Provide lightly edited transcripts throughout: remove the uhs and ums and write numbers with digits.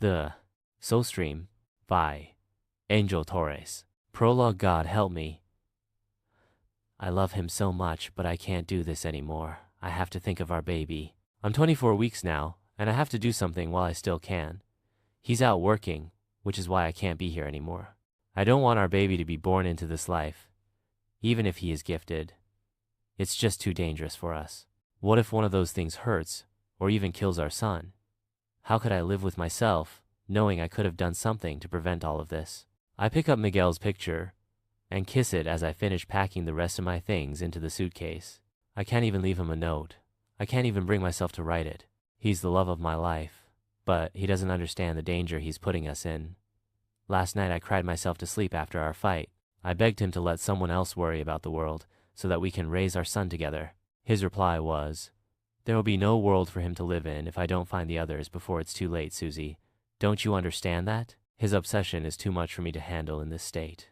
The Soulstream by Angel Torres. Prologue. God help me. I love him so much, but I can't do this anymore. I have to think of our baby. I'm 24 weeks now, and I have to do something while I still can. He's out working, which is why I can't be here anymore. I don't want our baby to be born into this life, even if he is gifted. It's just too dangerous for us. What if one of those things hurts, or even kills our son? How could I live with myself, knowing I could have done something to prevent all of this? I pick up Miguel's picture and kiss it as I finish packing the rest of my things into the suitcase. I can't even leave him a note. I can't even bring myself to write it. He's the love of my life, but he doesn't understand the danger he's putting us in. Last night I cried myself to sleep after our fight. I begged him to let someone else worry about the world so that we can raise our son together. His reply was, "There will be no world for him to live in if I don't find the others before it's too late, Susie. Don't you understand that? His obsession is too much for me to handle in this state."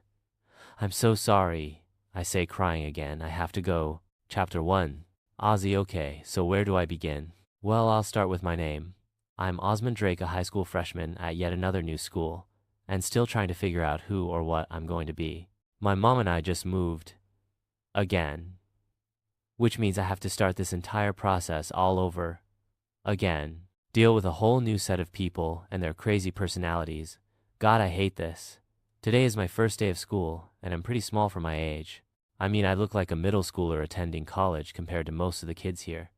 "I'm so sorry," I say, crying again. "I have to go." Chapter 1. Ozzy. Okay, so where do I begin? Well, I'll start with my name. I'm Osmond Drake, a high school freshman at yet another new school, and still trying to figure out who or what I'm going to be. My mom and I just moved. Again. Which means I have to start this entire process all over. Again. Deal with a whole new set of people and their crazy personalities. God, I hate this. Today is my first day of school, and I'm pretty small for my age. I mean, I look like a middle schooler attending college compared to most of the kids here.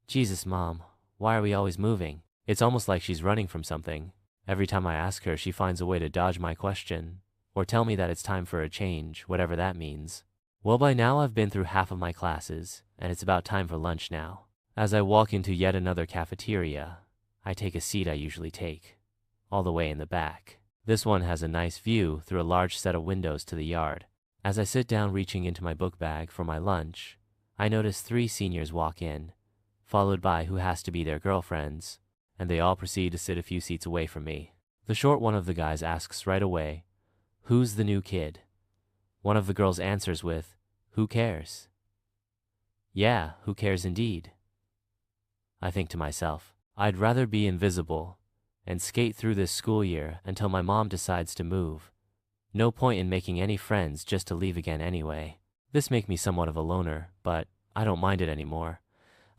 Jesus, Mom, why are we always moving? It's almost like she's running from something. Every time I ask her, she finds a way to dodge my question, or tell me that it's time for a change, whatever that means. Well, by now I've been through half of my classes, and it's about time for lunch now. As I walk into yet another cafeteria, I take a seat I usually take, all the way in the back. This one has a nice view through a large set of windows to the yard. As I sit down reaching into my book bag for my lunch, I notice 3 seniors walk in, followed by who has to be their girlfriends, and they all proceed to sit a few seats away from me. The short one of the guys asks right away, "Who's the new kid?" One of the girls answers with, "Who cares?" Yeah, who cares indeed. I think to myself, I'd rather be invisible and skate through this school year until my mom decides to move. No point in making any friends just to leave again anyway. This makes me somewhat of a loner, but I don't mind it anymore.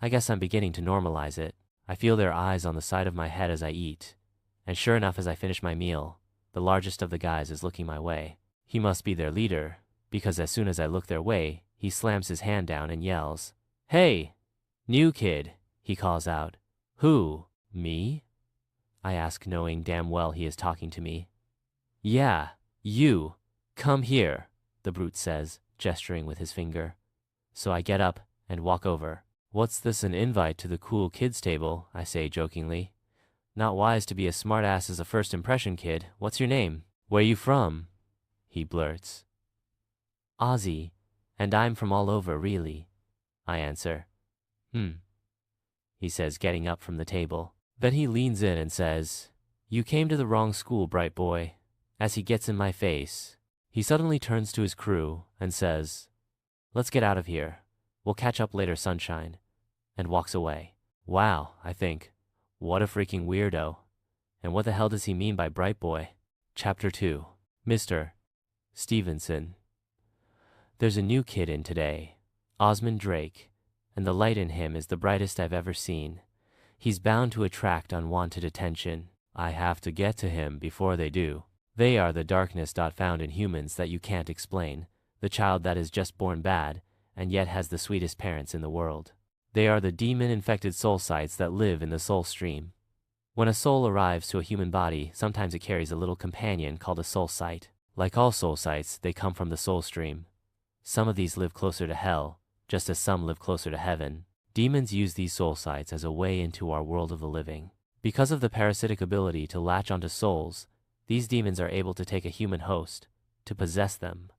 I guess I'm beginning to normalize it. I feel their eyes on the side of my head as I eat, and sure enough, as I finish my meal, the largest of the guys is looking my way. He must be their leader, because as soon as I look their way, he slams his hand down and yells, "Hey, new kid," he calls out. "Who, me?" I ask, knowing damn well he is talking to me. "Yeah, you. Come here," the brute says, gesturing with his finger. So I get up and walk over. "What's this, an invite to the cool kids table?" I say jokingly. "Not wise to be a smartass as a first impression, kid. What's your name? Where you from?" he blurts. "Ozzy, and I'm from all over, really," I answer. He says, getting up from the table. Then he leans in and says, "You came to the wrong school, bright boy." As he gets in my face, he suddenly turns to his crew and says, "Let's get out of here. We'll catch up later, sunshine," and walks away. Wow, I think. What a freaking weirdo. And what the hell does he mean by bright boy? Chapter 2. Mr. Stevenson. There's a new kid in today, Osmond Drake, and the light in him is the brightest I've ever seen. He's bound to attract unwanted attention. I have to get to him before they do. They are the darkness found in humans that you can't explain, the child that is just born bad, and yet has the sweetest parents in the world. They are the demon-infected soul sites that live in the Soulstream. When a soul arrives to a human body, sometimes it carries a little companion called a soul site. Like all soul sites, they come from the Soulstream. Some of these live closer to hell, just as some live closer to heaven. Demons use these soul sites as a way into our world of the living. Because of the parasitic ability to latch onto souls, these demons are able to take a human host, to possess them.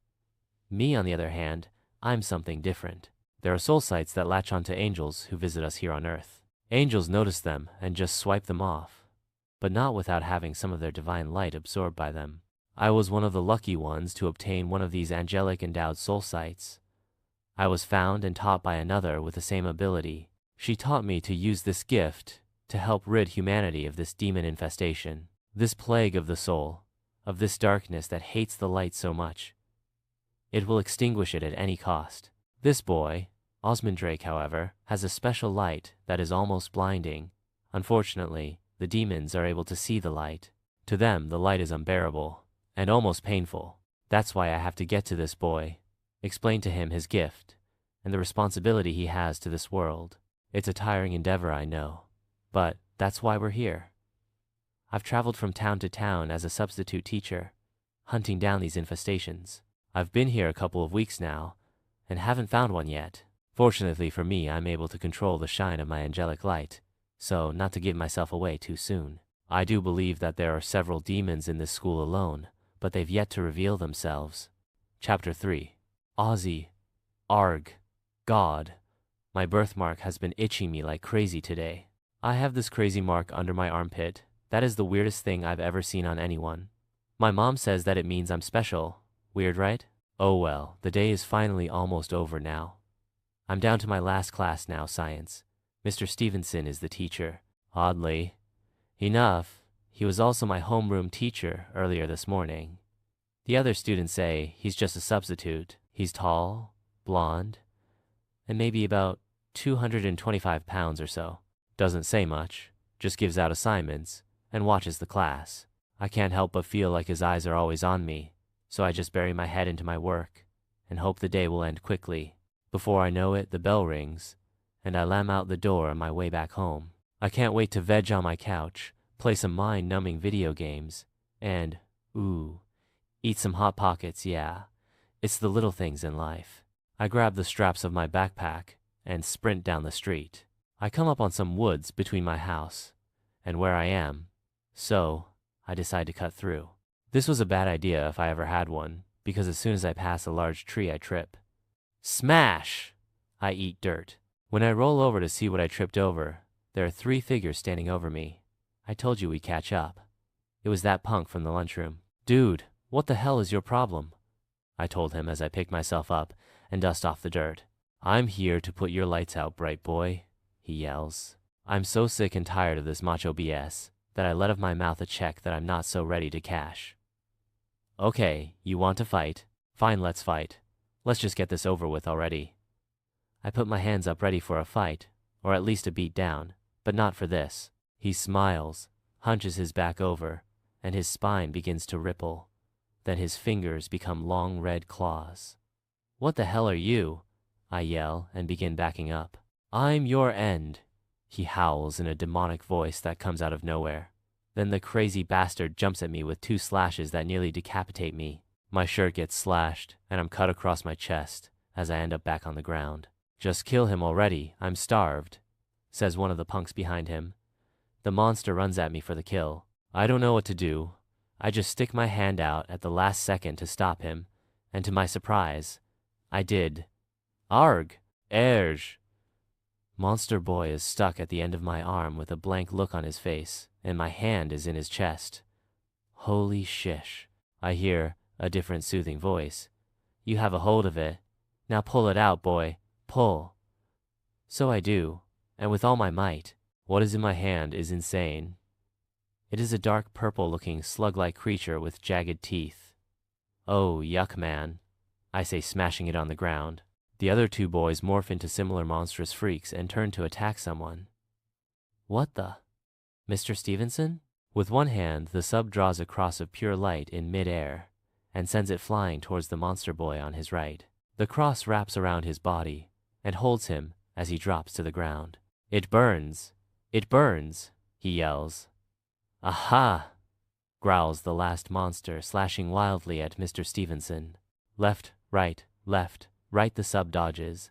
Me, on the other hand, I'm something different. There are soul sites that latch onto angels who visit us here on Earth. Angels notice them and just swipe them off, but not without having some of their divine light absorbed by them. I was one of the lucky ones to obtain one of these angelic endowed soul sites. I was found and taught by another with the same ability. She taught me to use this gift to help rid humanity of this demon infestation, this plague of the soul, of this darkness that hates the light so much. It will extinguish it at any cost. This boy, Osmond Drake, however, has a special light that is almost blinding. Unfortunately, the demons are able to see the light. To them, the light is unbearable and almost painful. That's why I have to get to this boy, explain to him his gift, and the responsibility he has to this world. It's a tiring endeavor, I know, but that's why we're here. I've traveled from town to town as a substitute teacher, hunting down these infestations. I've been here a couple of weeks now, and haven't found one yet. Fortunately for me, I'm able to control the shine of my angelic light, so not to give myself away too soon. I do believe that there are several demons in this school alone, but they've yet to reveal themselves. Chapter 3. Ozzy. Arg. God. My birthmark has been itching me like crazy today. I have this crazy mark under my armpit. That is the weirdest thing I've ever seen on anyone. My mom says that it means I'm special. Weird, right? Oh well, the day is finally almost over now. I'm down to my last class now, science. Mr. Stevenson is the teacher. Oddly enough, he was also my homeroom teacher earlier this morning. The other students say he's just a substitute. He's tall, blonde, and maybe about 225 pounds or so. Doesn't say much, just gives out assignments and watches the class. I can't help but feel like his eyes are always on me, so I just bury my head into my work and hope the day will end quickly. Before I know it, the bell rings, and I lam out the door on my way back home. I can't wait to veg on my couch, play some mind-numbing video games, and, eat some Hot Pockets, yeah. It's the little things in life. I grab the straps of my backpack and sprint down the street. I come up on some woods between my house and where I am, so I decide to cut through. This was a bad idea if I ever had one, because as soon as I pass a large tree I trip. Smash! I eat dirt. When I roll over to see what I tripped over, there are 3 figures standing over me. I told you we'd catch up. It was that punk from the lunchroom. Dude, what the hell is your problem? I told him as I picked myself up and dust off the dirt. I'm here to put your lights out, bright boy, he yells. I'm so sick and tired of this macho BS that I let of my mouth a check that I'm not so ready to cash. Okay, you want to fight? Fine, let's fight. Let's just get this over with already. I put my hands up ready for a fight, or at least a beat down, but not for this. He smiles, hunches his back over, and his spine begins to ripple. Then his fingers become long red claws. What the hell are you? I yell and begin backing up. I'm your end, he howls in a demonic voice that comes out of nowhere. Then the crazy bastard jumps at me with 2 slashes that nearly decapitate me. My shirt gets slashed, and I'm cut across my chest as I end up back on the ground. Just kill him already, I'm starved, says one of the punks behind him. The monster runs at me for the kill. I don't know what to do. I just stick my hand out at the last second to stop him, and to my surprise, I did. Arg! Erge! Monster Boy is stuck at the end of my arm with a blank look on his face, and my hand is in his chest. Holy shish, I hear a different soothing voice. You have a hold of it. Now pull it out, boy. Pull. So I do, and with all my might. What is in my hand is insane. It is a dark purple-looking slug-like creature with jagged teeth. Oh, yuck, man, I say, smashing it on the ground. The other 2 boys morph into similar monstrous freaks and turn to attack someone. What the? Mr. Stevenson? With one hand, the sub draws a cross of pure light in mid-air and sends it flying towards the monster boy on his right. The cross wraps around his body and holds him as he drops to the ground. It burns! It burns! He yells. Aha! Growls the last monster, slashing wildly at Mr. Stevenson. Left, right, the sub dodges.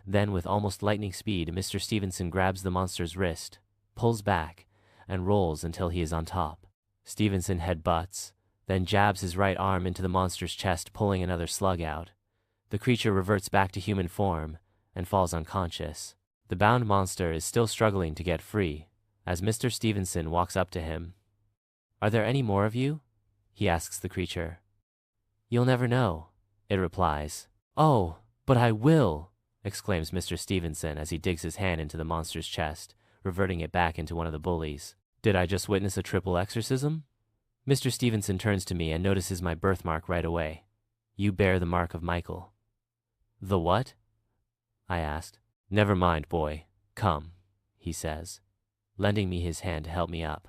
Then, with almost lightning speed, Mr. Stevenson grabs the monster's wrist, pulls back, and rolls until he is on top. Stevenson headbutts, then jabs his right arm into the monster's chest, pulling another slug out. The creature reverts back to human form and falls unconscious. The bound monster is still struggling to get free as Mr. Stevenson walks up to him. Are there any more of you? He asks the creature. You'll never know, it replies. Oh, but I will, exclaims Mr. Stevenson as he digs his hand into the monster's chest, reverting it back into one of the bullies. Did I just witness a triple exorcism? Mr. Stevenson turns to me and notices my birthmark right away. You bear the mark of Michael. The what? I asked. Never mind, boy. Come, he says, lending me his hand to help me up.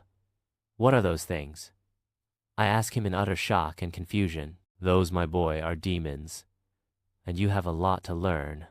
What are those things? I ask him in utter shock and confusion. Those, my boy, are demons, and you have a lot to learn.